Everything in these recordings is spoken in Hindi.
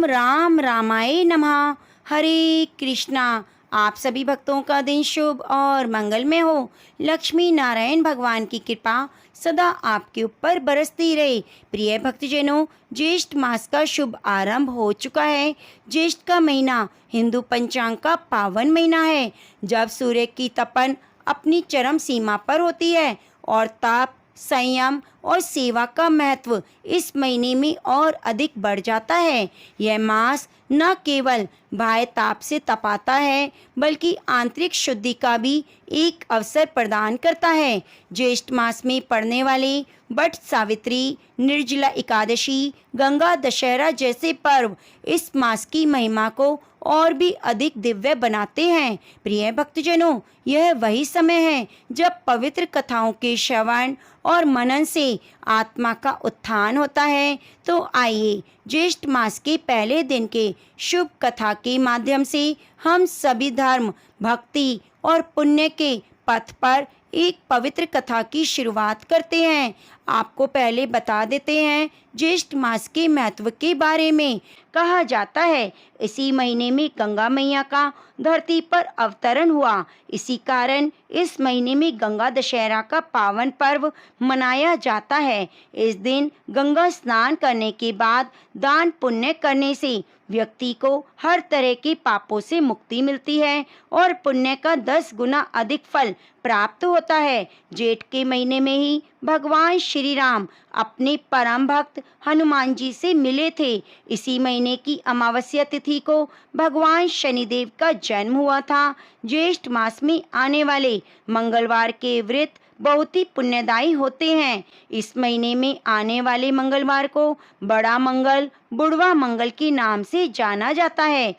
ओम राम रामाय नमः। हरे कृष्णा। आप सभी भक्तों का दिन शुभ और मंगलमय हो। लक्ष्मी नारायण भगवान की कृपा सदा आपके ऊपर बरसती रहे। प्रिय भक्तजनों, ज्येष्ठ मास का शुभ आरंभ हो चुका है। ज्येष्ठ का महीना हिंदू पंचांग का पावन महीना है, जब सूर्य की तपन अपनी चरम सीमा पर होती है और ताप, संयम और सेवा का महत्व इस महीने में और अधिक बढ़ जाता है। यह मास न केवल बाह्य ताप से तपाता है, बल्कि आंतरिक शुद्धि का भी एक अवसर प्रदान करता है। ज्येष्ठ मास में पड़ने वाले वट सावित्री, निर्जला एकादशी, गंगा दशहरा जैसे पर्व इस मास की महिमा को और भी अधिक दिव्य बनाते हैं। प्रिय भक्तजनों, यह वही समय है जब पवित्र कथाओं के श्रवण और मनन से आत्मा का उत्थान होता है। तो आइए ज्येष्ठ मास के पहले दिन के शुभ कथा के माध्यम से हम सभी धर्म, भक्ति और पुण्य के पथ पर एक पवित्र कथा की शुरुआत करते हैं। आपको पहले बता देते हैं ज्येष्ठ मास के महत्व के बारे में। कहा जाता है इसी महीने में गंगा मैया का धरती पर अवतरण हुआ। इसी कारण इस महीने में गंगा दशहरा का पावन पर्व मनाया जाता है। इस दिन गंगा स्नान करने के बाद दान पुण्य करने से व्यक्ति को हर तरह के पापों से मुक्ति मिलती है और पुण्य का 10 गुना अधिक फल प्राप्त होता है। जेठ के महीने में ही भगवान श्री राम अपने परम भक्त हनुमान जी से मिले थे। इसी महीने की अमावस्या तिथि को भगवान शनिदेव का जन्म हुआ था। ज्येष्ठ मास में आने वाले मंगलवार के व्रत बहुत ही पुण्यदायी होते हैं। इस महीने में आने वाले मंगलवार को बड़ा मंगल, बुढ़वा मंगल के नाम से जाना जाता है।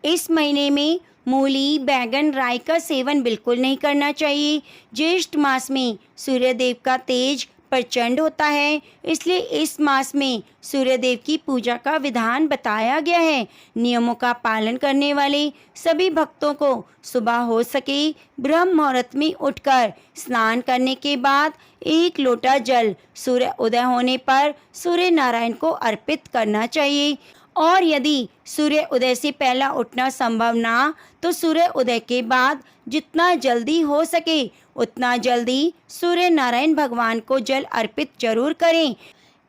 इस महीने में मूली, बैगन, राई का सेवन बिल्कुल नहीं करना चाहिए। ज्येष्ठ मास में सूर्यदेव का तेज प्रचंड होता है, इसलिए इस मास में सूर्यदेव की पूजा का विधान बताया गया है। नियमों का पालन करने वाले सभी भक्तों को सुबह हो सके ब्रह्म मुहूर्त में उठकर स्नान करने के बाद 1 लोटा जल सूर्य उदय होने पर सूर्य नारायण को अर्पित करना चाहिए। और यदि सूर्य उदय से पहला उठना संभव ना, तो सूर्य उदय के बाद जितना जल्दी हो सके उतना जल्दी सूर्य नारायण भगवान को जल अर्पित जरूर करें।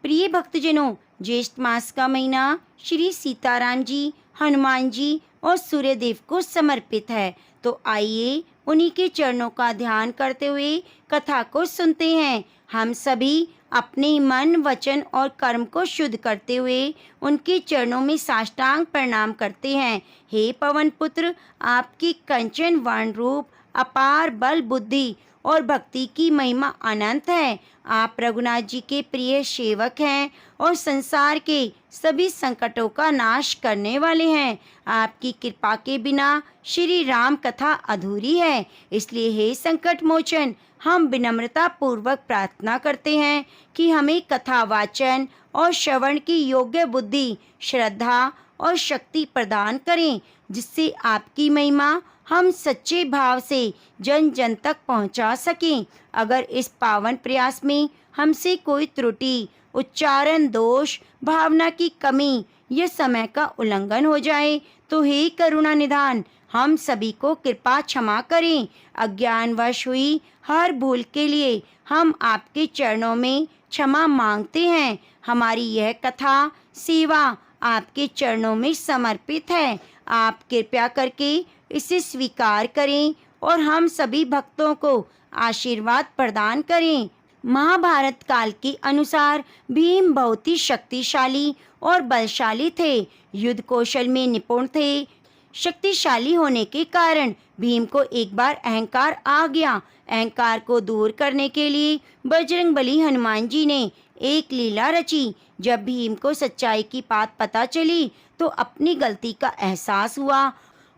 प्रिय भक्तजनों, ज्येष्ठ मास का महीना श्री सीताराम जी, हनुमान जी और सूर्यदेव को समर्पित है। तो आइए उन्हीं के चरणों का ध्यान करते हुए कथा को सुनते हैं। हम सभी अपने मन, वचन और कर्म को शुद्ध करते हुए उनके चरणों में साष्टांग प्रणाम करते हैं। हे पवन पुत्र, आपकी कंचन वर्ण रूप, अपार बल, बुद्धि और भक्ति की महिमा अनंत है। आप रघुनाथ जी के प्रिय सेवक हैं और संसार के सभी संकटों का नाश करने वाले हैं। आपकी कृपा के बिना श्री राम कथा अधूरी है। इसलिए हे संकट मोचन, हम विनम्रता पूर्वक प्रार्थना करते हैं कि हमें कथा वाचन और श्रवण की योग्य बुद्धि, श्रद्धा और शक्ति प्रदान करें, जिससे आपकी महिमा हम सच्चे भाव से जन जन तक पहुंचा सकें। अगर इस पावन प्रयास में हमसे कोई त्रुटि, उच्चारण दोष, भावना की कमी या समय का उल्लंघन हो जाए तो हे करुणा निधान, हम सभी को कृपा क्षमा करें। अज्ञानवश हुई हर भूल के लिए हम आपके चरणों में क्षमा मांगते हैं। हमारी यह कथा सेवा आपके चरणों में समर्पित है। आप कृपया करके इसे स्वीकार करें और हम सभी भक्तों को आशीर्वाद प्रदान करें। महाभारत काल के अनुसार भीम बहुत ही शक्तिशाली और बलशाली थे। युद्ध कौशल में निपुण थे। शक्तिशाली होने के कारण भीम को एक बार अहंकार आ गया। अहंकार को दूर करने के लिए बजरंगबली हनुमान जी ने एक लीला रची। जब भीम को सच्चाई की बात पता चली तो अपनी गलती का एहसास हुआ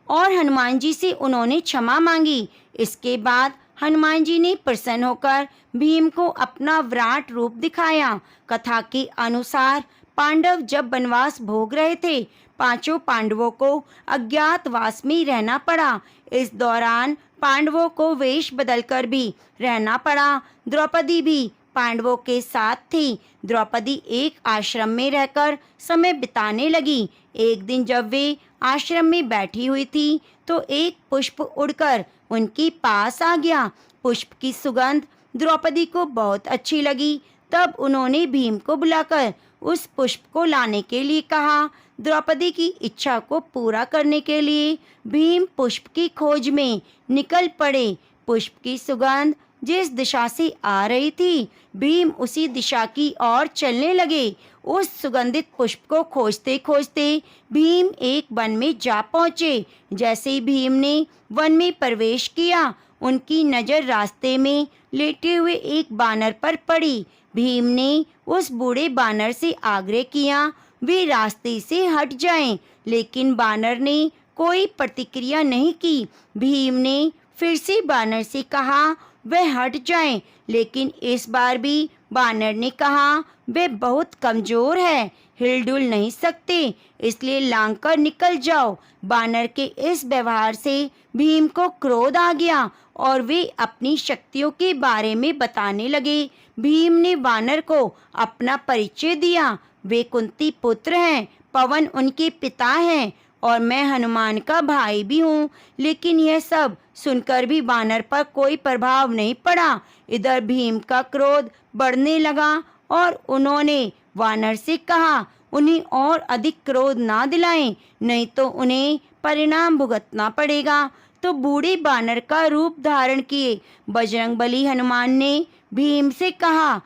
और हनुमान जी से उन्होंने क्षमा मांगी। इसके बाद हनुमान जी ने प्रसन्न होकर भीम को अपना विराट रूप दिखाया। कथा के अनुसार पांडव जब वनवास भोग रहे थे, 5 पांडवों को अज्ञातवास में रहना पड़ा। इस दौरान पांडवों को वेश बदलकर भी रहना पड़ा। द्रौपदी भी पांडवों के साथ थी। द्रौपदी एक आश्रम में रहकर समय बिताने लगी। एक दिन जब वे आश्रम में बैठी हुई थी तो एक पुष्प उड़कर उनके पास आ गया। पुष्प की सुगंध द्रौपदी को बहुत अच्छी लगी। तब उन्होंने भीम को बुलाकर उस पुष्प को लाने के लिए कहा। द्रौपदी की इच्छा को पूरा करने के लिए भीम पुष्प की खोज में निकल पड़े। पुष्प की सुगंध जिस दिशा से आ रही थी, भीम उसी दिशा की ओर चलने लगे। उस सुगंधित पुष्प को खोजते खोजते भीम एक वन में जा पहुँचे। जैसे ही भीम ने वन में प्रवेश किया, उनकी नज़र रास्ते में लेटे हुए एक बानर पर पड़ी। भीम ने उस बूढ़े बानर से आग्रह किया वे रास्ते से हट जाएं, लेकिन बानर ने कोई प्रतिक्रिया नहीं की। भीम ने फिर से बानर से कहा वह हट जाएं, लेकिन इस बार भी बानर ने कहा वे बहुत कमज़ोर है, हिलडुल नहीं सकते, इसलिए लांग कर निकल जाओ। बानर के इस व्यवहार से भीम को क्रोध आ गया और वे अपनी शक्तियों के बारे में बताने लगे। भीम ने बानर को अपना परिचय दिया। वे कुंती पुत्र हैं, पवन उनके पिता हैं और मैं हनुमान का भाई भी हूँ। लेकिन यह सब सुनकर भी बानर पर कोई प्रभाव नहीं पड़ा। इधर भीम का क्रोध बढ़ने लगा और उन्होंने वानर से कहा उन्हें और अधिक क्रोध ना दिलाएं, नहीं तो उन्हें परिणाम भुगतना पड़ेगा। तो बूढ़े बानर का रूप धारण किए बजरंगबली हनुमान ने भीम से कहा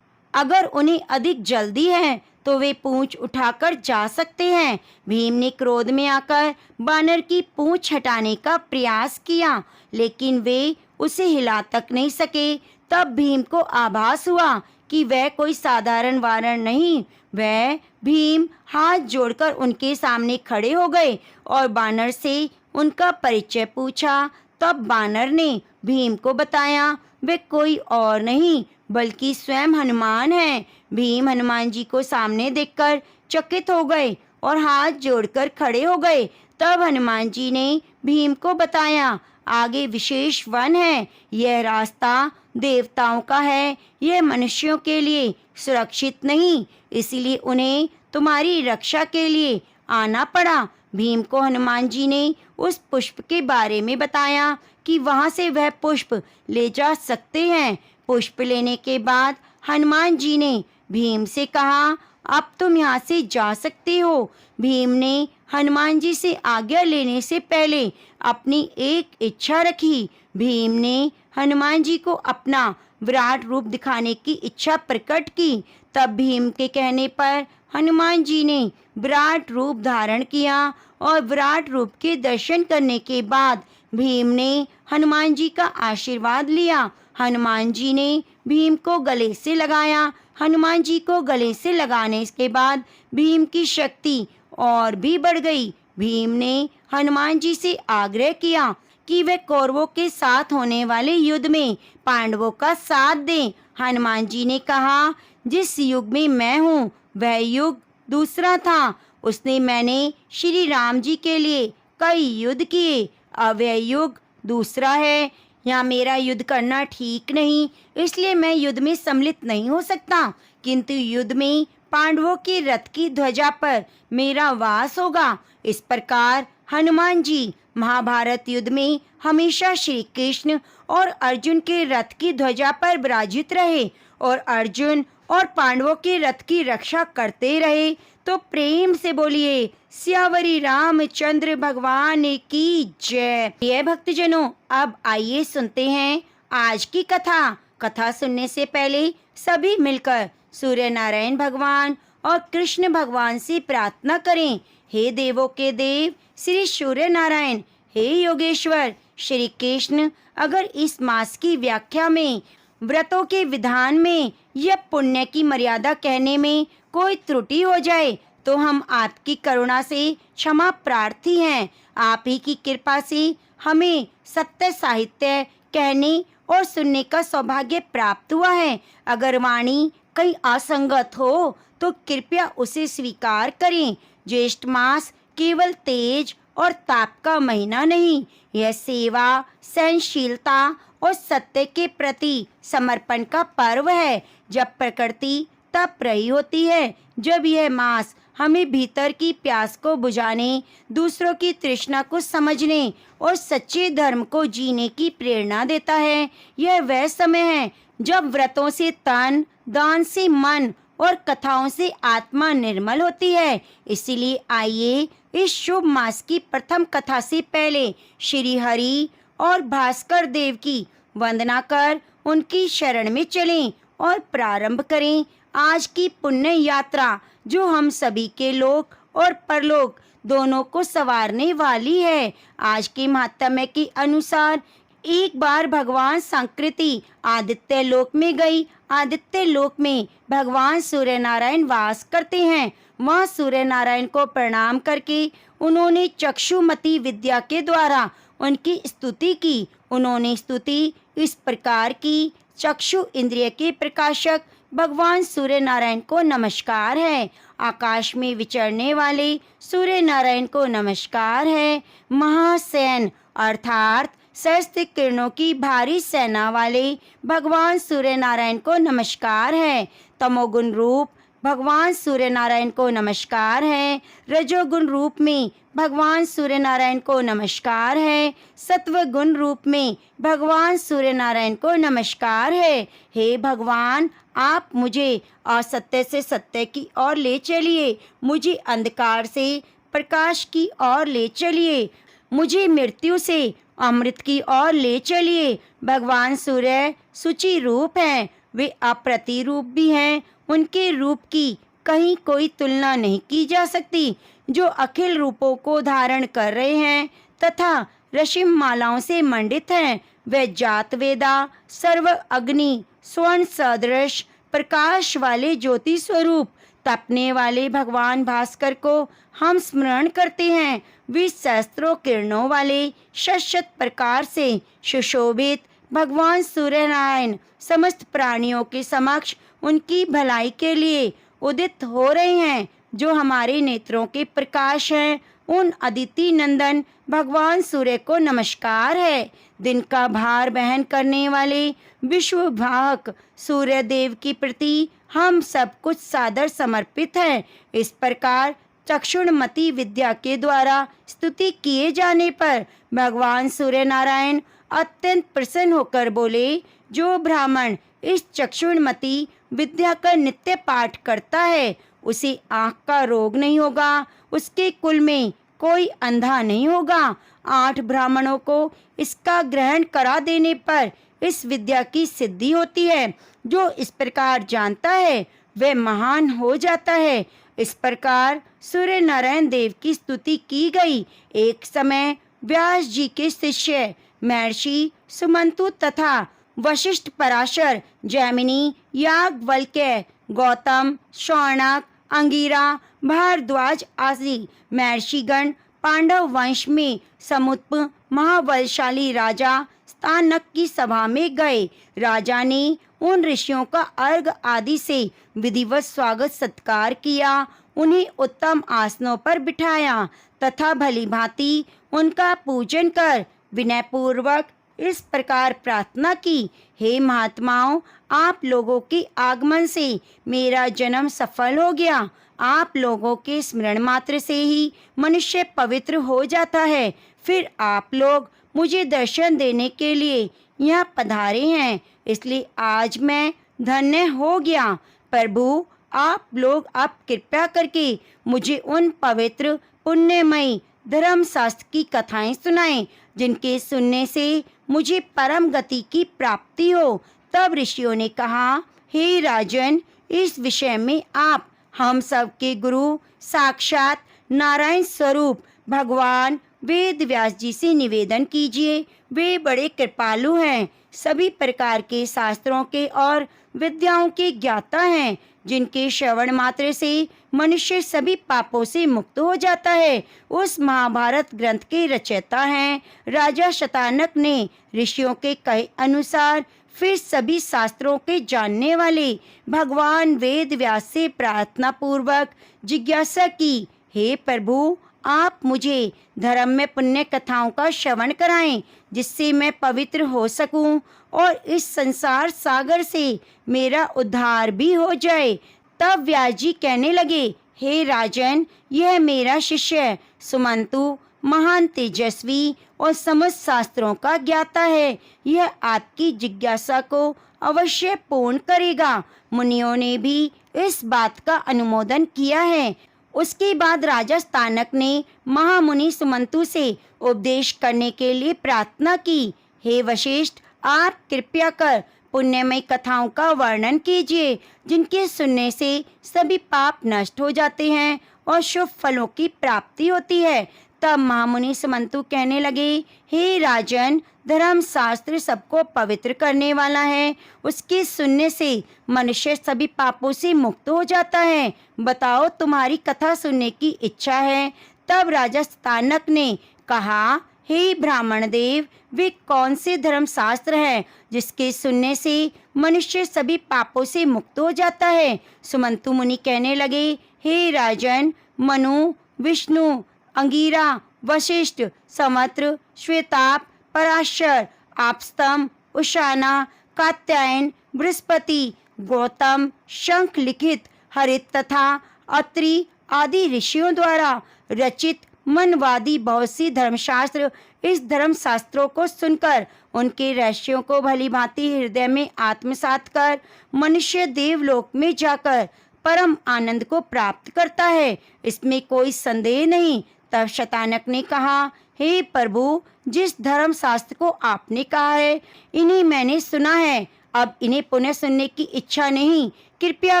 अगर उन्हें अधिक जल्दी है तो वे पूंछ उठाकर जा सकते हैं। भीम ने क्रोध में आकर बानर की पूंछ हटाने का प्रयास किया, लेकिन वे उसे हिला तक नहीं सके। तब भीम को आभास हुआ कि वह कोई साधारण वानर नहीं। वह भीम हाथ जोड़कर उनके सामने खड़े हो गए और बानर से उनका परिचय पूछा। तब बानर ने भीम को बताया वे कोई और नहीं बल्कि स्वयं हनुमान हैं। भीम हनुमान जी को सामने देखकर चकित हो गए और हाथ जोड़कर खड़े हो गए। तब हनुमान जी ने भीम को बताया आगे विशेष वन है, यह रास्ता देवताओं का है, यह मनुष्यों के लिए सुरक्षित नहीं, इसीलिए उन्हें तुम्हारी रक्षा के लिए आना पड़ा। भीम को हनुमान जी ने उस पुष्प के बारे में बताया कि वहाँ से वह पुष्प ले जा सकते हैं। पुष्प लेने के बाद हनुमान जी ने भीम से कहा अब तुम यहाँ से जा सकते हो। भीम ने हनुमान जी से आज्ञा लेने से पहले अपनी एक इच्छा रखी। भीम ने हनुमान जी को अपना विराट रूप दिखाने की इच्छा प्रकट की। तब भीम के कहने पर हनुमान जी ने विराट रूप धारण किया और विराट रूप के दर्शन करने के बाद भीम ने हनुमान जी का आशीर्वाद लिया। हनुमान जी ने भीम को गले से लगाया। हनुमान जी को गले से लगाने के बाद भीम की शक्ति और भी बढ़ गई। भीम ने हनुमान जी से आग्रह किया कि वे कौरवों के साथ होने वाले युद्ध में पांडवों का साथ दें। हनुमान जी ने कहा जिस युग में मैं हूँ वह युग दूसरा था, उसने मैंने श्री राम जी के लिए कई युद्ध किए। अब यह युग दूसरा है, यहाँ मेरा युद्ध करना ठीक नहीं, इसलिए मैं युद्ध में सम्मिलित नहीं हो सकता, किंतु युद्ध में पांडवों के रथ की ध्वजा पर मेरा वास होगा। इस प्रकार हनुमान जी महाभारत युद्ध में हमेशा श्री कृष्ण और अर्जुन के रथ की ध्वजा पर विराजित रहे और अर्जुन और पांडवों के रथ की रक्षा करते रहे। तो प्रेम से बोलिए सियावरी रामचंद्र भगवान की जय। ये भक्तजनों, अब आइए सुनते हैं आज की कथा। कथा सुनने से पहले सभी मिलकर सूर्य नारायण भगवान और कृष्ण भगवान से प्रार्थना करें। हे देवों के देव श्री सूर्य नारायण, हे योगेश्वर श्री कृष्ण, अगर इस मास की व्याख्या में, व्रतों के विधान में या पुण्य की मर्यादा कहने में कोई त्रुटि हो जाए तो हम आपकी करुणा से क्षमा प्रार्थी हैं। आप ही की कृपा से हमें सत्य साहित्य कहने और सुनने का सौभाग्य प्राप्त हुआ है। अगर वाणी कहीं असंगत हो तो कृपया उसे स्वीकार करें। ज्येष्ठ मास केवल तेज और ताप का महीना नहीं, यह सेवा, सहनशीलता और सत्य के प्रति समर्पण का पर्व है। जब प्रकृति तप रही होती है, जब यह मास हमें भीतर की प्यास को बुझाने, दूसरों की तृष्णा को समझने और सच्चे धर्म को जीने की प्रेरणा देता है। यह वह समय है जब व्रतों से तन, दान से मन और कथाओं से आत्मा निर्मल होती है। इसीलिए आइए इस शुभ मास की प्रथम कथा से पहले श्री हरि और भास्कर देव की वंदना कर उनकी शरण में चलें और प्रारंभ करें आज की पुण्य यात्रा, जो हम सभी के लोक और परलोक दोनों को संवारने वाली है। आज के महात्म्य के अनुसार एक बार भगवान संकृति आदित्य लोक में गई। आदित्य लोक में भगवान सूर्य नारायण वास करते हैं। वह सूर्य नारायण को प्रणाम करके उन्होंने चक्षुमती विद्या के द्वारा उनकी स्तुति की। उन्होंने स्तुति इस प्रकार की, चक्षु इंद्रिय के प्रकाशक भगवान सूर्य नारायण को नमस्कार है। आकाश में विचरने वाले सूर्य नारायण को नमस्कार है। महासैन अर्थात सहस्त्र किरणों की भारी सेना वाले भगवान सूर्य नारायण को नमस्कार है। तमोगुण रूप भगवान सूर्य नारायण को नमस्कार है। रजोगुण रूप में भगवान सूर्य नारायण को नमस्कार है। सत्व गुण रूप में भगवान सूर्य नारायण को नमस्कार है। हे भगवान, आप मुझे असत्य से सत्य की ओर ले चलिए, मुझे अंधकार से प्रकाश की ओर ले चलिए, मुझे मृत्यु से अमृत की ओर ले चलिए। भगवान सूर्य सुचि रूप हैं, वे अप्रतिरूप भी हैं। उनके रूप की कहीं कोई तुलना नहीं की जा सकती। जो अखिल रूपों को धारण कर रहे हैं तथा रशिम मालाओं से मंडित हैं, वे जात वेदा सर्व अग्नि स्वर्ण सदृश प्रकाश वाले ज्योति स्वरूप तपने वाले भगवान भास्कर को हम स्मरण करते हैं। वे सहस्त्रों किरणों वाले शत प्रकार से सुशोभित भगवान सूर्य नारायण समस्त प्राणियों के समक्ष उनकी भलाई के लिए उदित हो रहे हैं। जो हमारे नेत्रों के प्रकाश हैं, उन अदिति नंदन भगवान सूर्य को नमस्कार है। दिन का भार बहन करने वाले विश्ववाहक सूर्य देव के प्रति हम सब कुछ सादर समर्पित हैं। इस प्रकार चक्षुणमती विद्या के द्वारा स्तुति किए जाने पर भगवान सूर्य नारायण अत्यंत प्रसन्न होकर बोले, जो ब्राह्मण इस चक्षुणमती विद्या का नित्य पाठ करता है, उसे आँख का रोग नहीं होगा, उसके कुल में कोई अंधा नहीं होगा। 8 ब्राह्मणों को इसका ग्रहण करा देने पर इस विद्या की सिद्धि होती है। जो इस प्रकार जानता है वह महान हो जाता है। इस प्रकार सूर्य नारायण देव की स्तुति की गई। एक समय व्यास जी के शिष्य महर्षि सुमंतु तथा वशिष्ठ, पराशर, जैमिनी, याज्ञवल्क्य, गौतम, शौनक, अंगिरा, भारद्वाज आदि महर्षिगण पांडव वंश में समुत्प महाबलशाली राजा स्थानक की सभा में गए। राजा ने उन ऋषियों का अर्घ आदि से विधिवत स्वागत सत्कार किया, उन्हें उत्तम आसनों पर बिठाया तथा भली भांति उनका पूजन कर विनय पूर्वक इस प्रकार प्रार्थना की, हे महात्माओं, आप लोगों के आगमन से मेरा जन्म सफल हो गया। आप लोगों के स्मरण मात्र से ही मनुष्य पवित्र हो जाता है। फिर आप लोग मुझे दर्शन देने के लिए यहाँ पधारे हैं, इसलिए आज मैं धन्य हो गया। प्रभु, आप लोग अब कृपया करके मुझे उन पवित्र पुण्यमयी धर्म शास्त्र की कथाएं सुनाएं, जिनके सुनने से मुझे परम गति की प्राप्ति हो। तब ऋषियों ने कहा, हे राजन, इस विषय में आप हम सब के गुरु साक्षात नारायण स्वरूप भगवान वेद व्यास जी से निवेदन कीजिए। वे बड़े कृपालु हैं, सभी प्रकार के शास्त्रों के और विद्याओं के ज्ञाता हैं, जिनके श्रवण मात्र से मनुष्य सभी पापों से मुक्त हो जाता है। उस महाभारत ग्रंथ के रचयिता हैं। राजा शतानक ने ऋषियों के कहे अनुसार फिर सभी शास्त्रों के जानने वाले भगवान वेद व्यास से प्रार्थना पूर्वक जिज्ञासा की, हे प्रभु, आप मुझे धर्म में पुण्य कथाओं का श्रवण कराएं, जिससे मैं पवित्र हो सकूं और इस संसार सागर से मेरा उद्धार भी हो जाए। तब व्यास जी कहने लगे, हे राजन, यह मेरा शिष्य सुमंतु महान तेजस्वी और समस्त शास्त्रों का ज्ञाता है। यह आपकी जिज्ञासा को अवश्य पूर्ण करेगा। मुनियों ने भी इस बात का अनुमोदन किया है। उसके बाद राजा स्थानक ने महामुनि सुमंतु से उपदेश करने के लिए प्रार्थना की। हे वशिष्ठ, आप कृपया कर पुण्यमय कथाओं का वर्णन कीजिए, जिनके सुनने से सभी पाप नष्ट हो जाते हैं और शुभ फलों की प्राप्ति होती है। तब महामुनि सुमंतु कहने लगे, हे राजन, धर्म शास्त्र सबको पवित्र करने वाला है। उसके सुनने से मनुष्य सभी पापों से मुक्त हो जाता है। बताओ, तुम्हारी कथा सुनने की इच्छा है। तब राजा स्थानक ने कहा, हे ब्राह्मण देव, वे कौन से धर्म शास्त्र हैं जिसके सुनने से मनुष्य सभी पापों से मुक्त हो जाता है? सुमंतु मुनि कहने लगे, हे राजन, मनु, विष्णु, अंगिरा, वशिष्ठ, समुद्र, श्वेताप, पराशर, आपस्तम, उशाना, कात्यायन, बृहस्पति, गौतम, शंख लिखित, हरित तथा अत्रि आदि ऋषियों द्वारा रचित मनवादी बहुत सी धर्मशास्त्र। इस धर्मशास्त्रों को सुनकर उनके रहस्यों को भली भांति हृदय में आत्मसात कर मनुष्य देवलोक में जाकर परम आनंद को प्राप्त करता है, इसमें कोई संदेह नहीं। तब शतानक ने कहा, हे प्रभु, जिस धर्म शास्त्र को आपने कहा है, इन्हीं मैंने सुना है। अब इन्हें पुनः सुनने की इच्छा नहीं। कृपया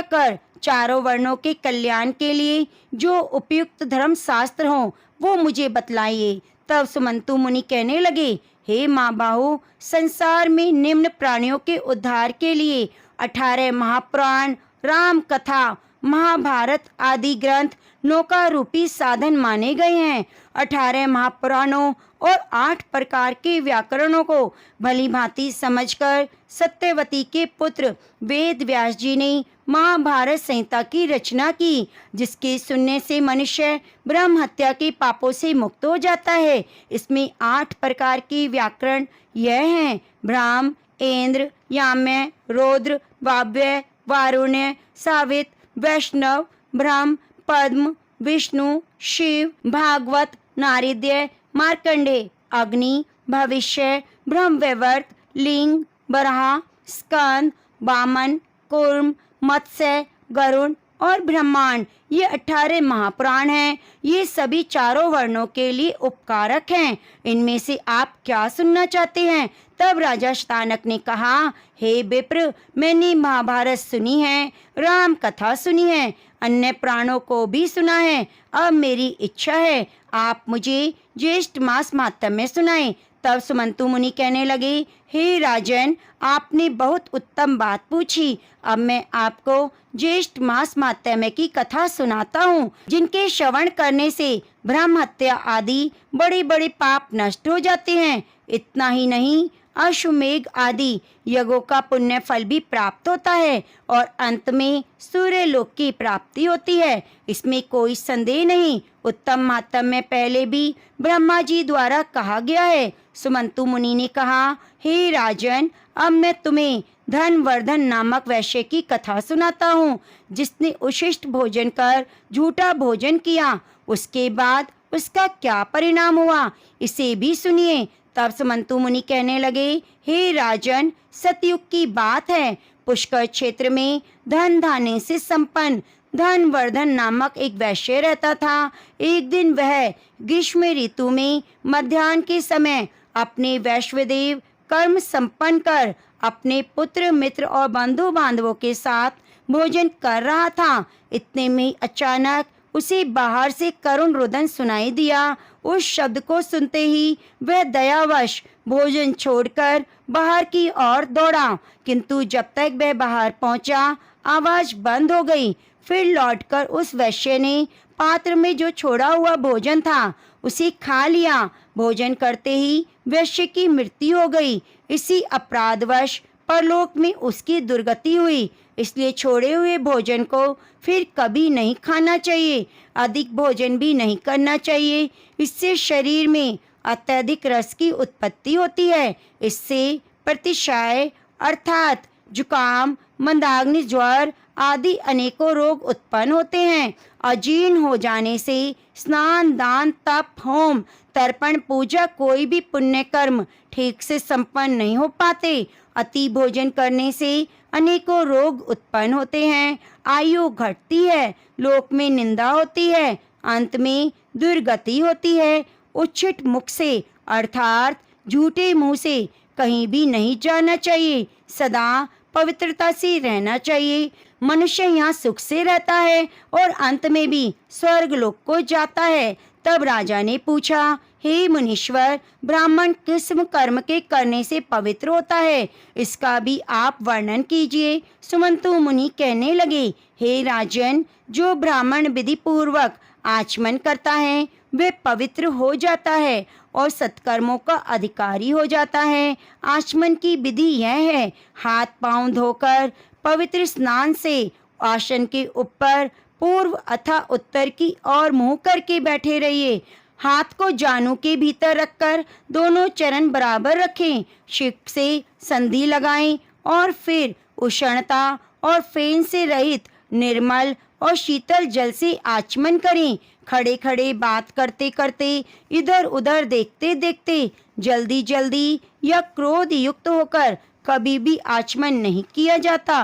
कर चारों वर्णों के कल्याण के लिए जो उपयुक्त धर्म शास्त्र हो वो मुझे बतलाइए। तब सुमंतु मुनि कहने लगे, हे महाबाहु, संसार में निम्न प्राणियों के उद्धार के लिए 18 महापुराण, राम कथा, महाभारत आदि ग्रंथ नौका रूपी साधन माने गए हैं। 18 महापुराणों और 8 प्रकार के व्याकरणों को भली भांति समझकर सत्यवती के पुत्र वेद व्यास जी ने महाभारत संहिता की रचना की, जिसके सुनने से मनुष्य ब्रह्म हत्या के पापों से मुक्त हो जाता है। इसमें 8 प्रकार के व्याकरण यह हैं: ब्राह्म, इंद्र, याम्य, रौद्र, वाव्य, वारुण्य, सावित, वैष्णव, ब्रह्म, पद्म, विष्णु, शिव, भागवत, नारदीय, मार्कंडेय, अग्नि, भविष्य, ब्रह्मवैवर्त, लिंग, बराह, स्कंद, वामन, कूर्म, मत्स्य, गरुण और ब्रह्मांड। ये 18 महापुराण हैं। ये सभी चारों वर्णों के लिए उपकारक हैं। इनमें से आप क्या सुनना चाहते हैं? तब राजा शतानक ने कहा, हे विप्र, मैंने महाभारत सुनी है, राम कथा सुनी है, अन्य प्राणों को भी सुना है। अब मेरी इच्छा है आप मुझे ज्येष्ठ मास महात्म्य सुनाएं। तब सुमंतु मुनि कहने लगे, हे राजन, आपने बहुत उत्तम बात पूछी। अब मैं आपको ज्येष्ठ मास महात्म्य की कथा सुनाता हूँ, जिनके श्रवण करने से ब्रह्म हत्या आदि बड़े बड़े पाप नष्ट हो जाते हैं। इतना ही नहीं, अश्वमेघ आदि यज्ञों का पुण्य फल भी प्राप्त होता है और अंत में सूर्य लोक की प्राप्ति होती है। इसमें कोई संदेह नहीं। उत्तम महात्म्य पहले भी ब्रह्मा जी द्वारा कहा गया है। सुमंतु मुनि ने कहा, हे राजन, अब मैं तुम्हें धनवर्धन नामक वैश्य की कथा सुनाता हूँ, जिसने उशिष्ट भोजन कर झूठा भोजन किया। उसके बाद उसका क्या परिणाम हुआ, इसे भी सुनिए। तब सुमंतु मुनि कहने लगे, हे राजन, सतयुग की बात है। पुष्कर क्षेत्र में धन धान्य से संपन्न धनवर्धन नामक एक वैश्य रहता था। एक दिन वह ग्रीष्म ऋतु में मध्याह्न के समय अपने वैश्वदेव कर्म संपन्न कर अपने पुत्र मित्र और बंधु बांधवों के साथ भोजन कर रहा था। इतने में अचानक उसे बाहर से करुण रुदन सुनाई दिया। उस शब्द को सुनते ही वह दयावश भोजन छोड़कर बाहर की ओर दौड़ा, किंतु जब तक वह बाहर पहुंचा, आवाज बंद हो गई। फिर लौटकर उस वैश्य ने पात्र में जो छोड़ा हुआ भोजन था उसे खा लिया। भोजन करते ही वैश्य की मृत्यु हो गई। इसी अपराधवश परलोक में उसकी दुर्गति हुई। इसलिए छोड़े हुए भोजन को फिर कभी नहीं खाना चाहिए। अधिक भोजन भी नहीं करना चाहिए, इससे शरीर में अत्यधिक रस की उत्पत्ति होती है। इससे प्रतिशाय अर्थात जुकाम, मंदाग्नि, ज्वर आदि अनेकों रोग उत्पन्न होते हैं। अजीर्ण हो जाने से स्नान, दान, तप, होम, तर्पण, पूजा कोई भी पुण्य कर्म ठीक से संपन्न नहीं हो पाते। अति भोजन करने से अनेकों रोग उत्पन्न होते हैं, आयु घटती है, लोक में निंदा होती है, अंत में दुर्गति होती है। उच्छिट मुख से अर्थात झूठे मुंह से कहीं भी नहीं जाना चाहिए, सदा पवित्रता से रहना चाहिए। मनुष्य यहाँ सुख से रहता है और अंत में भी स्वर्ग लोक को जाता है। तब राजा ने पूछा, हे मुनीश्वर, ब्राह्मण किस कर्म के करने से पवित्र होता है, इसका भी आप वर्णन कीजिए। सुमंतु मुनि कहने लगे, हे राजन, जो ब्राह्मण विधि पूर्वक आचमन करता है वे पवित्र हो जाता है और सत्कर्मों का अधिकारी हो जाता है। आचमन की विधि यह है, हाथ पांव धोकर पवित्र स्नान से आसन के ऊपर पूर्व अथा उत्तर की ओर मुंह करके बैठे रहिए। हाथ को जानु के भीतर रखकर दोनों चरण बराबर रखें, शिक से संधि लगाएं और फिर उष्णता और फेन से रहित निर्मल और शीतल जल से आचमन करें। खड़े खड़े बात करते करते, इधर उधर देखते देखते, जल्दी जल्दी या क्रोध युक्त होकर कभी भी आचमन नहीं किया जाता।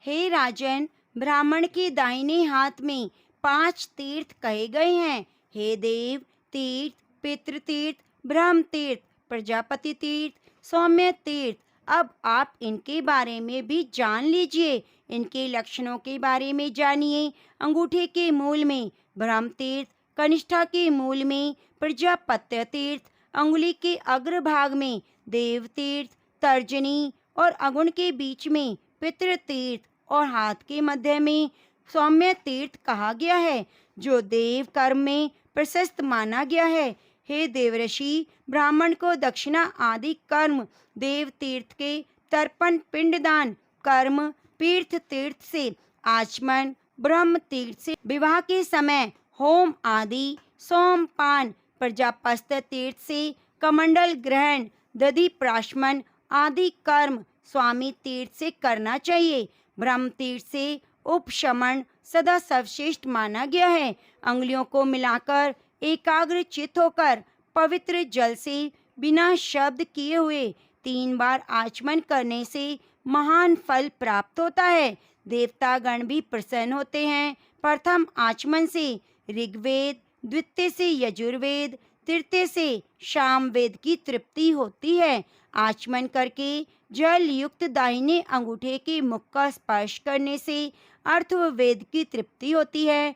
हे राजन, ब्राह्मण के दाहिने हाथ में 5 तीर्थ कहे गए हैं। हे देव तीर्थ, पितृ तीर्थ, ब्रह्म तीर्थ, प्रजापति तीर्थ, सौम्य तीर्थ। अब आप इनके बारे में भी जान लीजिए। इनके लक्षणों के बारे में जानिए। अंगूठे के मूल में ब्रह्म तीर्थ, कनिष्ठा के मूल में प्रजापत्य तीर्थ, अंगुली के अग्रभाग में देव तीर्थ, तर्जनी और अगुण के बीच में पितृ तीर्थ और हाथ के मध्य में सौम्य तीर्थ कहा गया है, जो देव कर्म में प्रशस्त माना गया है। हे देवऋषि, ब्राह्मण को दक्षिणा आदि कर्म देव तीर्थ के तर्पण, पिंडदान कर्म, तीर्थ तीर्थ से आचमन, ब्रह्म तीर्थ से विवाह के समय होम आदि, सोमपान, प्रजापत्य तीर्थ से कमंडल ग्रहण, दधि प्राशमन आदि कर्म स्वामी तीर्थ से करना चाहिए। ब्रह्म तीर्थ से उपशमन सदा सर्वश्रेष्ठ माना गया है। अंगुलियों को मिलाकर एकाग्र चित्त होकर पवित्र जल से बिना शब्द किए हुए 3 बार आचमन करने से महान फल प्राप्त होता है। देवता गण भी प्रसन्न होते हैं। प्रथम आचमन से ऋग्वेद, द्वितीय से यजुर्वेद, तृतीय से सामवेद की तृप्ति होती है। आचमन करके जल युक्त दाहिने अंगूठे के मुख का स्पर्श करने से अर्थवेद की तृप्ति होती है।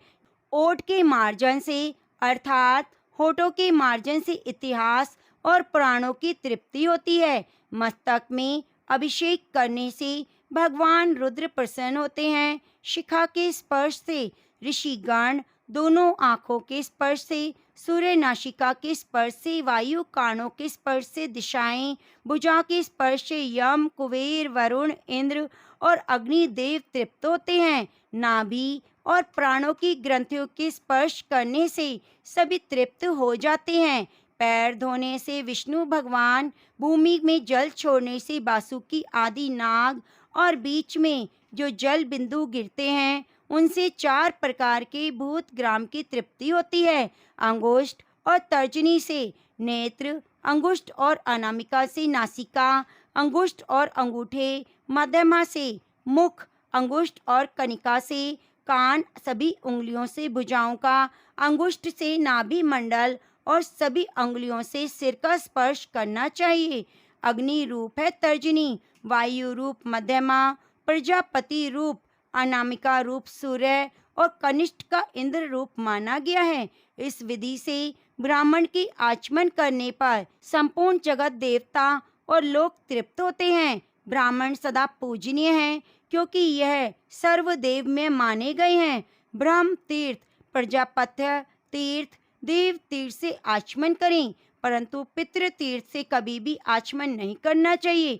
ओठ के मार्जन से अर्थात होठों के मार्जन से इतिहास और पुराणों की तृप्ति होती है। मस्तक में अभिषेक करने से भगवान रुद्र प्रसन्न होते हैं। शिखा के स्पर्श से ऋषिगण, दोनों आँखों के स्पर्श से सूर्य, नासिका के स्पर्श से वायु, कानों के स्पर्श से दिशाएं, भुजा के स्पर्श से यम, कुबेर, वरुण, इंद्र और अग्नि देव तृप्त होते हैं। नाभि और प्राणों की ग्रंथियों के स्पर्श करने से सभी तृप्त हो जाते हैं। पैर धोने से विष्णु भगवान, भूमि में जल छोड़ने से वासुकी आदि नाग और बीच में जो जल बिंदु गिरते हैं उनसे 4 प्रकार के भूत ग्राम की तृप्ति होती है। अंगुष्ठ और तर्जनी से नेत्र, अंगुष्ठ और अनामिका से नासिका, अंगुष्ठ और अंगूठे, मध्यमा से मुख, अंगुष्ठ और कनिका से कान, सभी उंगलियों से भुजाओं का, अंगुष्ठ से नाभि मंडल और सभी अंगुलियों से सिर का स्पर्श करना चाहिए। अग्नि रूप है तर्जनी, वायु रूप मध्यमा, प्रजापति रूप अनामिका रूप सूर्य और कनिष्ठ का इंद्र रूप माना गया है। इस विधि से ब्राह्मण की आचमन करने पर संपूर्ण जगत, देवता और लोग तृप्त होते हैं। ब्राह्मण सदा पूजनीय हैं क्योंकि यह सर्वदेव में माने गए हैं। ब्रह्म तीर्थ, प्रजापत्य तीर्थ, देव तीर्थ से आचमन करें, परंतु पितृ तीर्थ से कभी भी आचमन नहीं करना चाहिए।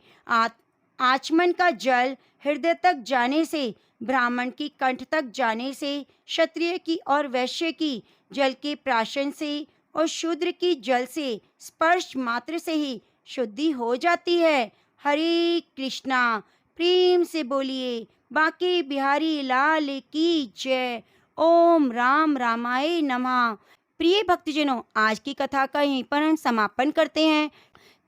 आचमन का जल हृदय तक जाने से, ब्राह्मण की कंठ तक जाने से, क्षत्रिय की और वैश्य की जल के प्राशन से और शूद्र की जल से स्पर्श मात्र से ही शुद्धि हो जाती है। हरे कृष्णा। प्रेम से बोलिए बांके बिहारी लाल की जय। ओम राम रामाय नमः। प्रिय भक्तजनों, आज की कथा का यहीं पर हम समापन करते हैं।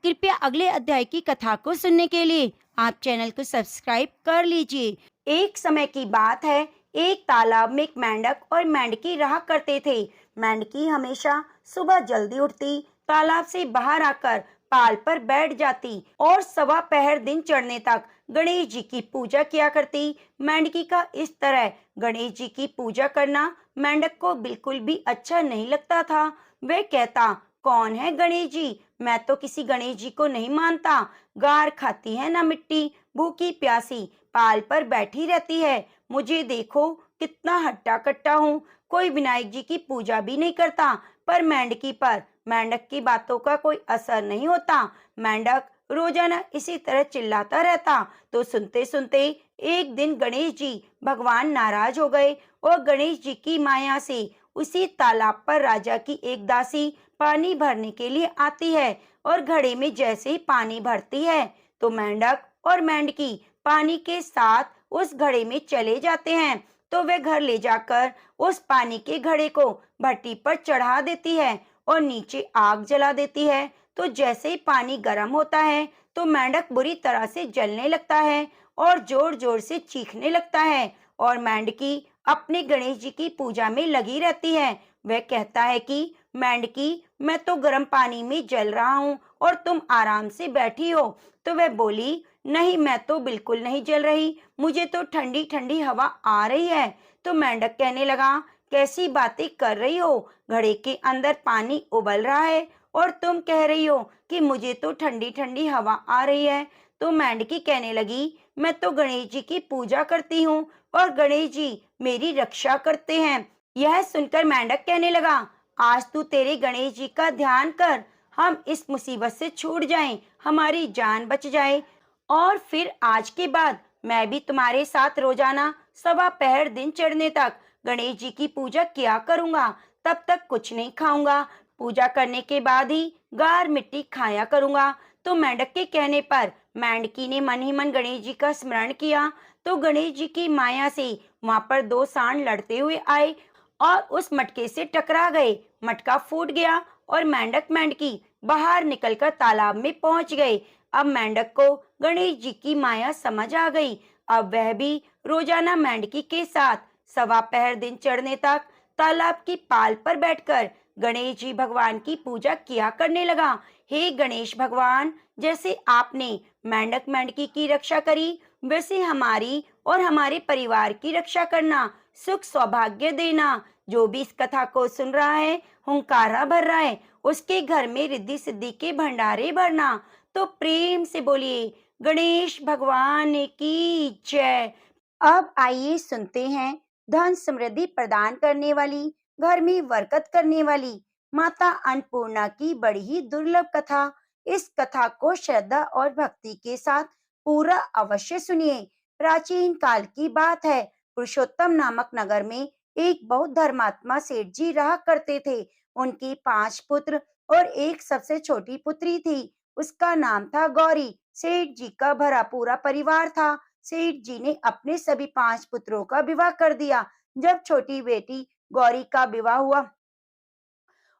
कृपया अगले अध्याय की कथा को सुनने के लिए आप चैनल को सब्सक्राइब कर लीजिए। एक समय की बात है, एक तालाब में एक मेंढक और मेंढकी रहा करते थे। मेंढकी हमेशा सुबह जल्दी उठती, तालाब से बाहर आकर पाल पर बैठ जाती और सवा पहर दिन चढ़ने तक गणेश जी की पूजा किया करती। मेंढकी का इस तरह गणेश जी की पूजा करना मेंढक को बिल्कुल भी अच्छा नहीं लगता था। वह कहता, कौन है गणेश जी? मैं तो किसी गणेश जी को नहीं मानता। गार खाती है ना मिट्टी, भूखी प्यासी पाल पर बैठी रहती है। मुझे देखो कितना हट्टा कट्टा हूँ, कोई विनायक जी की पूजा भी नहीं करता। पर मेंढकी पर मेंढक की बातों का कोई असर नहीं होता। मेंढक रोजाना इसी तरह चिल्लाता रहता। तो सुनते सुनते एक दिन गणेश जी भगवान नाराज हो गए और गणेश जी की माया से उसी तालाब पर राजा की एक दासी पानी भरने के लिए आती है और घड़े में जैसे ही पानी भरती है तो मेंढक और मेंढकी पानी के साथ उस घड़े में चले जाते हैं। तो वे घर ले जाकर उस पानी के घड़े को भट्टी पर चढ़ा देती है और नीचे आग जला देती है। तो जैसे ही पानी गर्म होता है तो मेंढक बुरी तरह से जलने लगता है और जोर जोर से चीखने लगता है और मेंढकी अपने गणेश जी की पूजा में लगी रहती है। वह कहता है कि मेंढकी, मैं तो गर्म पानी में जल रहा हूँ और तुम आराम से बैठी हो। तो वह बोली, नहीं, मैं तो बिल्कुल नहीं जल रही, मुझे तो ठंडी ठंडी हवा आ रही है। तो मेंढक कहने लगा, कैसी बातें कर रही हो? घड़े के अंदर पानी उबल रहा है और तुम कह रही हो कि मुझे तो ठंडी ठंडी हवा आ रही है। तो मेंढकी कहने लगी, मैं तो गणेश जी की पूजा करती हूँ और गणेश जी मेरी रक्षा करते हैं। यह सुनकर मेंढक कहने लगा, आज तू तेरे गणेश जी का ध्यान कर, हम इस मुसीबत से छूट जाएं, हमारी जान बच जाए और फिर आज के बाद मैं भी तुम्हारे साथ रोजाना सवा पहर दिन चढ़ने तक गणेश जी की पूजा किया करूंगा। तब तक कुछ नहीं खाऊंगा, पूजा करने के बाद ही गार मिट्टी खाया करूंगा। तो मेंढक के कहने पर मेंढकी ने मन ही मन गणेश जी का स्मरण किया। तो गणेश जी की माया से वहां पर दो सांड लड़ते हुए आए और उस मटके से टकरा गए। मटका फूट गया और मेंढक मेंढकी बाहर निकलकर तालाब में पहुंच गए। अब मेंढक को गणेश जी की माया समझ आ गई। अब वह भी रोजाना मेंढकी के साथ सवा पहर दिन चढ़ने तक तालाब की पाल पर बैठकर गणेश जी भगवान की पूजा किया करने लगा। हे गणेश भगवान, जैसे आपने मेंढक मेंढकी की रक्षा करी, वैसे हमारी और हमारे परिवार की रक्षा करना, सुख सौभाग्य देना। जो भी इस कथा को सुन रहा है, हुंकारा भर रहा है, उसके घर में रिद्धि सिद्धि के भंडारे भरना। तो प्रेम से बोलिए गणेश भगवान की जय। अब आइए सुनते हैं धन समृद्धि प्रदान करने वाली, घर में बरकत करने वाली माता अन्नपूर्णा की बड़ी ही दुर्लभ कथा। इस कथा को श्रद्धा और भक्ति के साथ पूरा अवश्य सुनिए। प्राचीन काल की बात है, पुरुषोत्तम नामक नगर में एक बहुत धर्मात्मा सेठ जी रहा करते थे। उनकी 5 पुत्र और एक सबसे छोटी पुत्री थी। उसका नाम था गौरी। सेठ जी का भरा पूरा परिवार था। सेठ जी ने अपने सभी 5 पुत्रों का विवाह कर दिया। जब छोटी बेटी गौरी का विवाह हुआ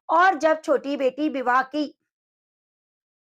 और जब छोटी बेटी विवाह की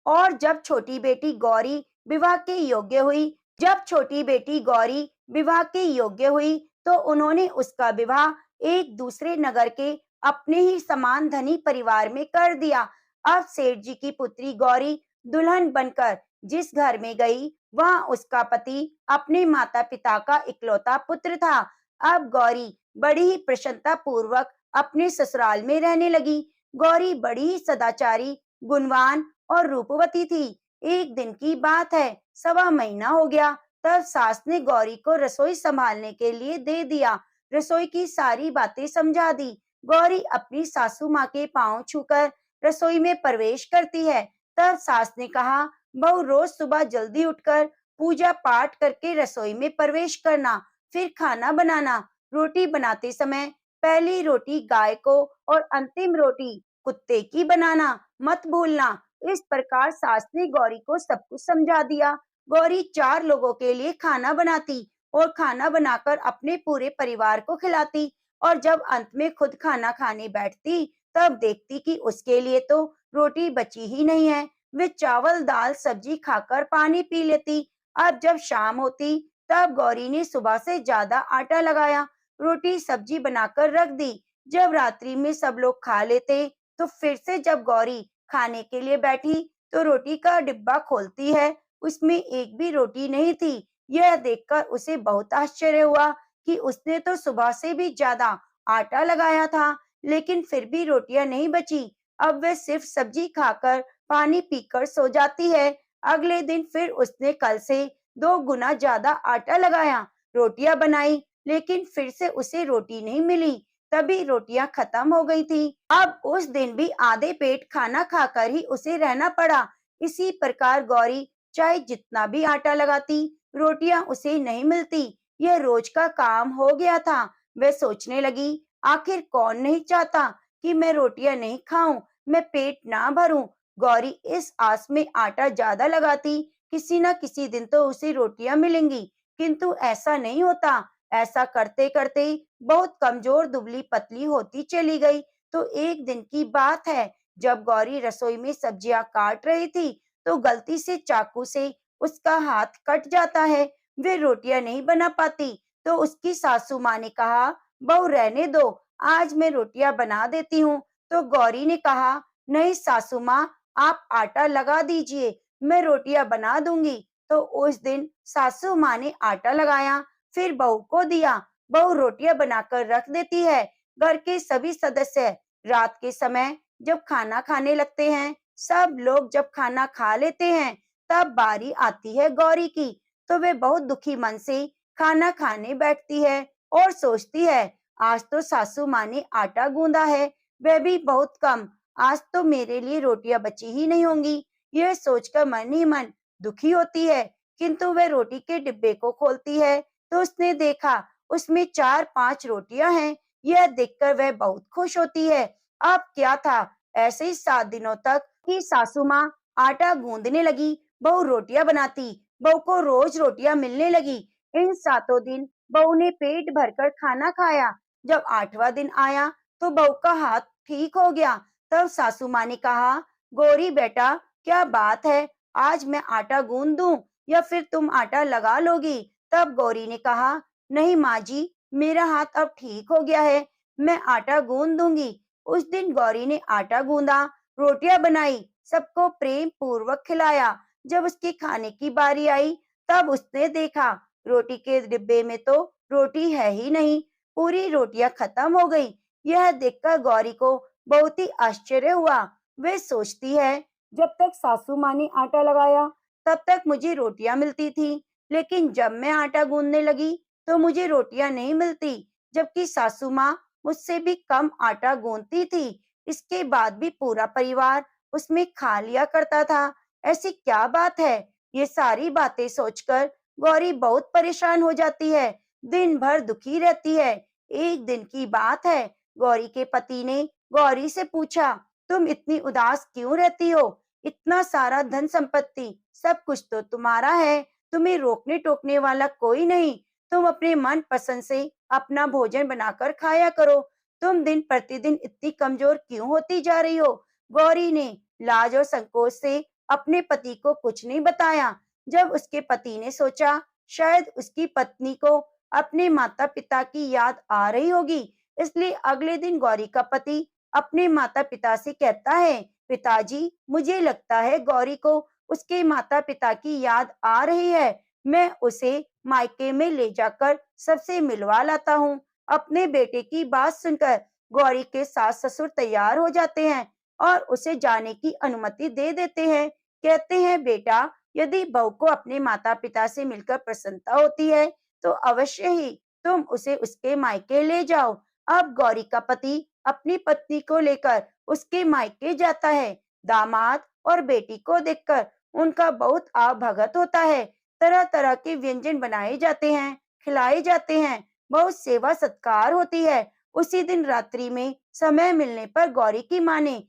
और जब छोटी बेटी गौरी विवाह के योग्य हुई जब छोटी बेटी गौरी विवाह के योग्य हुई तो उन्होंने उसका विवाह एक दूसरे नगर के अपने ही समान धनी परिवार में कर दिया। अब सेठ जी की पुत्री गौरी दुल्हन बनकर जिस घर में गई, वहां उसका पति अपने माता पिता का इकलौता पुत्र था। अब गौरी बड़ी ही प्रसन्नता पूर्वक अपने ससुराल में रहने लगी। गौरी बड़ी ही सदाचारी, गुणवान और रूपवती थी। एक दिन की बात है, सवा महीना हो गया, तब सास ने गौरी को रसोई संभालने के लिए दे दिया। रसोई की सारी बातें समझा दी। गौरी अपनी सासू माँ के पांव छूकर रसोई में प्रवेश करती है। तब सास ने कहा, बहू रोज सुबह जल्दी उठकर पूजा पाठ करके रसोई में प्रवेश करना, फिर खाना बनाना। रोटी बनाते समय पहली रोटी गाय को और अंतिम रोटी कुत्ते की बनाना मत भूलना। इस प्रकार सास ने गौरी को सब कुछ समझा दिया। गौरी 4 लोगों के लिए खाना बनाती और खाना बनाकर अपने पूरे परिवार को खिलाती, और जब अंत में खुद खाना खाने बैठती, तब देखती कि उसके लिए तो रोटी बची ही नहीं है। वे चावल, दाल, सब्जी खाकर पानी पी लेती। अब जब शाम होती, तब गौरी ने सुबह से ज्यादा आटा लगाया, रोटी सब्जी बनाकर रख दी। जब रात्रि में सब लोग खा लेते, तो फिर से जब गौरी खाने के लिए बैठी, तो रोटी का डिब्बा खोलती है, उसमें एक भी रोटी नहीं थी। यह देखकर उसे बहुत आश्चर्य हुआ कि उसने तो सुबह से भी ज्यादा आटा लगाया था, लेकिन फिर भी रोटियां नहीं बची। अब वह सिर्फ सब्जी खाकर पानी पीकर सो जाती है। अगले दिन फिर उसने कल से 2 गुना ज्यादा आटा लगाया, रोटियां बनाई, लेकिन फिर से उसे रोटी नहीं मिली। तभी रोटियां खत्म हो गई थी। अब उस दिन भी आधे पेट खाना खाकर ही उसे रहना पड़ा। इसी प्रकार गौरी चाहे जितना भी आटा लगाती, रोटियां उसे नहीं मिलती। यह रोज का काम हो गया था। वह सोचने लगी, आखिर कौन नहीं चाहता कि मैं रोटियां नहीं खाऊं, मैं पेट ना भरूं। गौरी इस आस में आटा ज्यादा लगाती, किसी न किसी दिन तो उसे रोटियां मिलेंगी, किंतु ऐसा नहीं होता। ऐसा करते करते बहुत कमजोर दुबली पतली होती चली गई। तो एक दिन की बात है, जब गौरी रसोई में सब्जियां काट रही थी, तो गलती से चाकू से उसका हाथ कट जाता है। वे रोटियां नहीं बना पाती, तो उसकी सासू माँ ने कहा, बहू रहने दो, आज मैं रोटियां बना देती हूँ। तो गौरी ने कहा, नहीं सासू माँ, आप आटा लगा दीजिए, मैं रोटियां बना दूंगी। तो उस दिन सासू माँ ने आटा लगाया, फिर बहू को दिया। बहू रोटियां बनाकर रख देती है। घर के सभी सदस्य रात के समय जब खाना खाने लगते हैं, सब लोग जब खाना खा लेते हैं, तब बारी आती है गौरी की। तो वे बहुत दुखी मन से खाना खाने बैठती है और सोचती है, आज तो सासू माँ ने आटा गूंदा है, वह भी बहुत कम, आज तो मेरे लिए रोटियां बची ही नहीं होंगी। यह सोचकर मन ही मन दुखी होती है, किंतु वह रोटी के डिब्बे को खोलती है, तो उसने देखा उसमें 4-5 रोटियां हैं। यह देखकर वह बहुत खुश होती है। अब क्या था, ऐसे ही 7 दिनों तक की सासू माँ आटा गूंदने लगी, बहू रोटियां बनाती, बहू को रोज रोटियां मिलने लगी। इन 7 दिन बहू ने पेट भरकर खाना खाया। जब 8वां दिन आया, तो बहू का हाथ ठीक हो गया। तब सासू माँ ने कहा, गौरी बेटा, क्या बात है, आज मैं आटा गूंद दूं या फिर तुम आटा लगा लोगी? तब गौरी ने कहा, नहीं माँ जी, मेरा हाथ अब ठीक हो गया है, मैं आटा गूंद दूंगी। उस दिन गौरी ने आटा गूंदा, रोटियां बनाई, सबको प्रेम पूर्वक खिलाया। जब उसके खाने की बारी आई, तब उसने देखा रोटी के डिब्बे में तो रोटी है ही नहीं, पूरी रोटियां खत्म हो गई। यह देखकर गौरी को बहुत ही आश्चर्य हुआ। वे सोचती है, जब तक सासू माँ ने आटा लगाया, तब तक मुझे रोटियां मिलती थी, लेकिन जब मैं आटा गूंदने लगी, तो मुझे रोटियां नहीं मिलती, जबकि सासू माँ मुझसे भी कम आटा गूंदती थी। इसके बाद भी पूरा परिवार उसमें खा लिया करता था। ऐसी क्या बात है? ये सारी बातें सोचकर गौरी बहुत परेशान हो जाती है, दिन भर दुखी रहती है। एक दिन की बात है, गौरी के पति ने गौरी से पूछा, तुम इतनी उदास क्यों रहती हो? इतना सारा धन संपत्ति, सब कुछ तो तुम्हारा है, तुम्हें रोकने टोकने वाला कोई नहीं। तुम अपने मन पसंद से अपना भोजन बनाकर खाया करो। तुम दिन प्रतिदिन इतनी कमजोर क्यों होती जा रही हो? गौरी ने लाज और संकोच से अपने पति को कुछ नहीं बताया। जब उसके पति ने सोचा, शायद उसकी पत्नी को अपने माता पिता की याद आ रही होगी, इसलिए अगले दिन गौरी का पति अपने माता पिता से कहता है, पिताजी, मुझे लगता है गौरी को उसके माता पिता की याद आ रही है, मैं उसे मायके में ले जाकर सबसे मिलवा लाता हूँ। अपने बेटे की बात सुनकर गौरी के सास ससुर तैयार हो जाते हैं और उसे जाने की अनुमति दे देते हैं। कहते हैं, बेटा, यदि बहू को अपने माता पिता से मिलकर प्रसन्नता होती है, तो अवश्य ही तुम उसे उसके मायके ले जाओ। अब गौरी का पति अपनी पत्नी को लेकर उसके मायके जाता है। दामाद और बेटी को देखकर उनका बहुत आव भगत होता है। तरह तरह के व्यंजन बनाए जाते हैं, खिलाए जाते हैं, बहुत सेवा सत्कार होती है। उसी दिन रात्रि में समय मिलने पर गौरी की माँ ने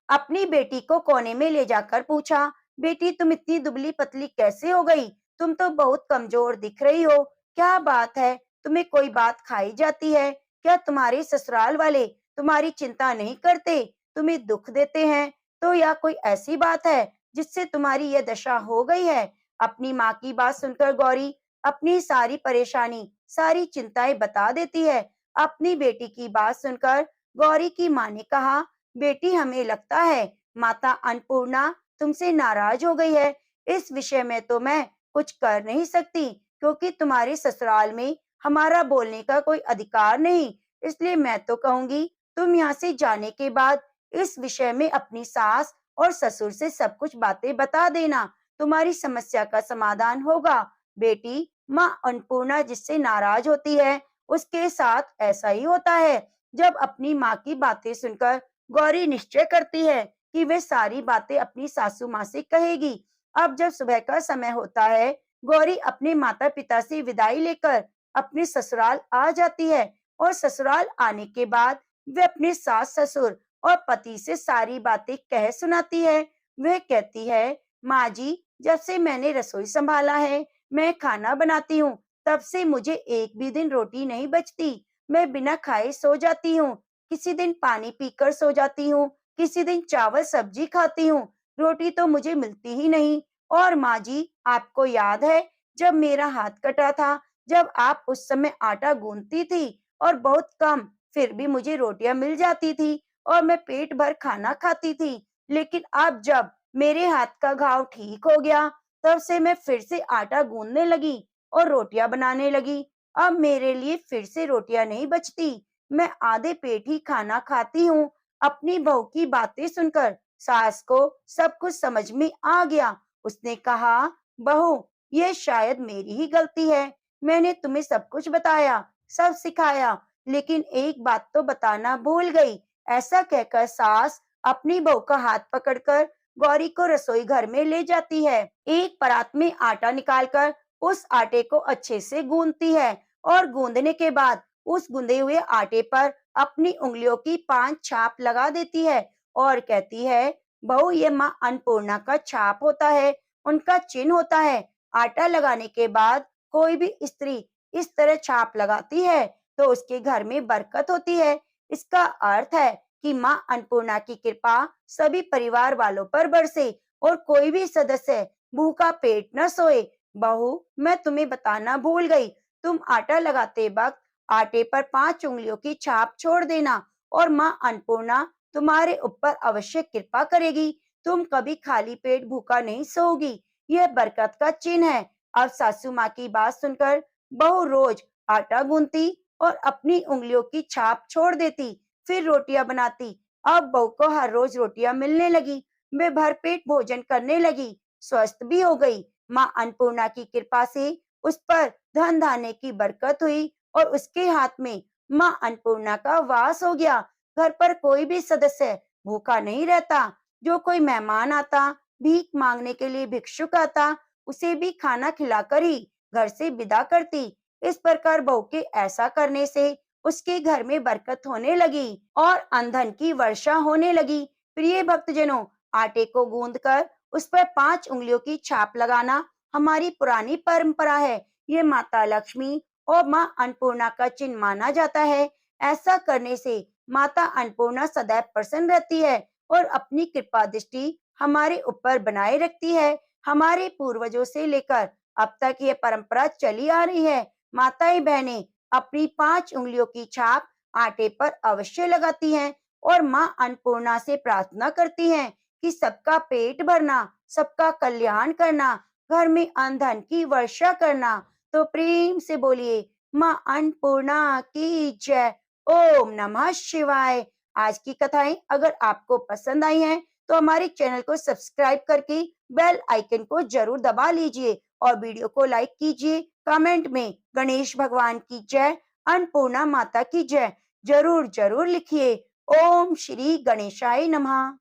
अपनी बेटी को कोने में ले जाकर पूछा, बेटी तुम इतनी दुबली पतली कैसे हो गई? तुम तो बहुत कमजोर दिख रही हो। क्या बात है? तुम्हें कोई बात खाई जाती है? क्या तुम्हारे ससुराल वाले तुम्हारी चिंता नहीं करते? तुम्हें दुख देते हैं? तो या कोई ऐसी बात है जिससे तुम्हारी यह दशा हो गई है? अपनी माँ की बात सुनकर गौरी अपनी सारी परेशानी, सारी चिंताएं बता देती है। अपनी बेटी की बात सुनकर गौरी की माँ ने कहा, बेटी हमें लगता है माता अन्नपूर्णा तुमसे नाराज हो गई है। इस विषय में तो मैं कुछ कर नहीं सकती क्योंकि तुम्हारे ससुराल में हमारा बोलने का कोई अधिकार नहीं। इसलिए मैं तो कहूंगी तुम यहाँ से जाने के बाद इस विषय में अपनी सास और ससुर से सब कुछ बातें बता देना, तुम्हारी समस्या का समाधान होगा। बेटी, माँ अन्नपूर्णा जिससे नाराज होती है उसके साथ ऐसा ही होता है। जब अपनी माँ की बातें सुनकर गौरी निश्चय करती है कि वे सारी बातें अपनी सासू माँ से कहेगी। अब जब सुबह का समय होता है, गौरी अपने माता पिता से विदाई लेकर अपने ससुराल आ जाती है और ससुराल आने के बाद वे अपने सास ससुर और पति से सारी बातें कह सुनाती है। वह कहती है, माँ जी, जब से मैंने रसोई संभाला है, मैं खाना बनाती हूँ, तब से मुझे एक भी दिन रोटी नहीं बचती। मैं बिना खाए सो जाती हूँ, किसी दिन पानी पीकर सो जाती हूँ, किसी दिन चावल सब्जी खाती हूँ, रोटी तो मुझे मिलती ही नहीं। और माँ जी, आपको याद है जब मेरा हाथ कटा था, जब आप उस समय आटा गूंथती थी और बहुत कम, फिर भी मुझे रोटियां मिल जाती थी और मैं पेट भर खाना खाती थी। लेकिन अब जब मेरे हाथ का घाव ठीक हो गया, तब से मैं फिर से आटा गूंथने लगी और रोटियां बनाने लगी। अब मेरे लिए फिर से रोटियां नहीं बचती, मैं आधे पेट ही खाना खाती हूँ। अपनी बहू की बातें सुनकर सास को सब कुछ समझ में आ गया। उसने कहा, बहू, ये शायद मेरी ही गलती है। मैंने तुम्हें सब कुछ बताया, सब सिखाया, लेकिन एक बात तो बताना भूल गई। ऐसा कहकर सास अपनी बहू का हाथ पकड़कर गौरी को रसोई घर में ले जाती है। एक परात में आटा निकालकर उस आटे को अच्छे से गूंथती है और गूंदने के बाद उस गूंदे हुए आटे पर अपनी उंगलियों की 5 छाप लगा देती है और कहती है, बहू, ये माँ अन्नपूर्णा का छाप होता है, उनका चिन्ह होता है। आटा लगाने के बाद कोई भी स्त्री इस तरह छाप लगाती है तो उसके घर में बरकत होती है। इसका अर्थ है कि माँ अन्नपूर्णा की कृपा सभी परिवार वालों पर बरसे और कोई भी सदस्य भूखा पेट न सोए। बहू, मैं तुम्हें बताना भूल गई, तुम आटा लगाते वक्त आटे पर 5 उंगलियों की छाप छोड़ देना और माँ अन्नपूर्णा तुम्हारे ऊपर अवश्य कृपा करेगी। तुम कभी खाली पेट भूखा नहीं सोओगी, यह बरकत का चिन्ह है। अब सासू माँ की बात सुनकर बहू रोज आटा गूंथती और अपनी उंगलियों की छाप छोड़ देती, फिर रोटियां बनाती। अब बहू को हर रोज रोटियां मिलने लगी, वे भरपेट भोजन करने लगी, स्वस्थ भी हो गई। माँ अन्नपूर्णा की कृपा से उस पर धन धान्य की बरकत हुई और उसके हाथ में माँ अन्नपूर्णा का वास हो गया। घर पर कोई भी सदस्य भूखा नहीं रहता। जो कोई मेहमान आता, भीख मांगने के लिए भिक्षुक आता, उसे भी खाना खिलाकर ही घर से विदा करती। इस प्रकार बहू के ऐसा करने से उसके घर में बरकत होने लगी और अनधन की वर्षा होने लगी। प्रिय भक्तजनों, आटे को गूंथकर उस पर 5 उंगलियों की छाप लगाना हमारी पुरानी परंपरा है। ये माता लक्ष्मी और माँ अन्नपूर्णा का चिन्ह माना जाता है। ऐसा करने से माता अन्नपूर्णा सदैव प्रसन्न रहती है और अपनी कृपा दृष्टि हमारे ऊपर बनाए रखती है। हमारे पूर्वजों से लेकर अब तक ये परंपरा चली आ रही है। माताएं बहनें अपनी 5 उंगलियों की छाप आटे पर अवश्य लगाती हैं और माँ अन्नपूर्णा से प्रार्थना करती हैं कि सबका पेट भरना, सबका कल्याण करना, घर में अन्न धन की वर्षा करना। तो प्रेम से बोलिए, माँ अन्नपूर्णा की जय। ओम नमः शिवाय। आज की कथाएं अगर आपको पसंद आई हैं तो हमारे चैनल को सब्सक्राइब करके बेल आइकन को जरूर दबा लीजिए और वीडियो को लाइक कीजिए। कमेंट में गणेश भगवान की जय, अन्नपूर्णा माता की जय जरूर जरूर लिखिए। ओम श्री गणेशाय नमः।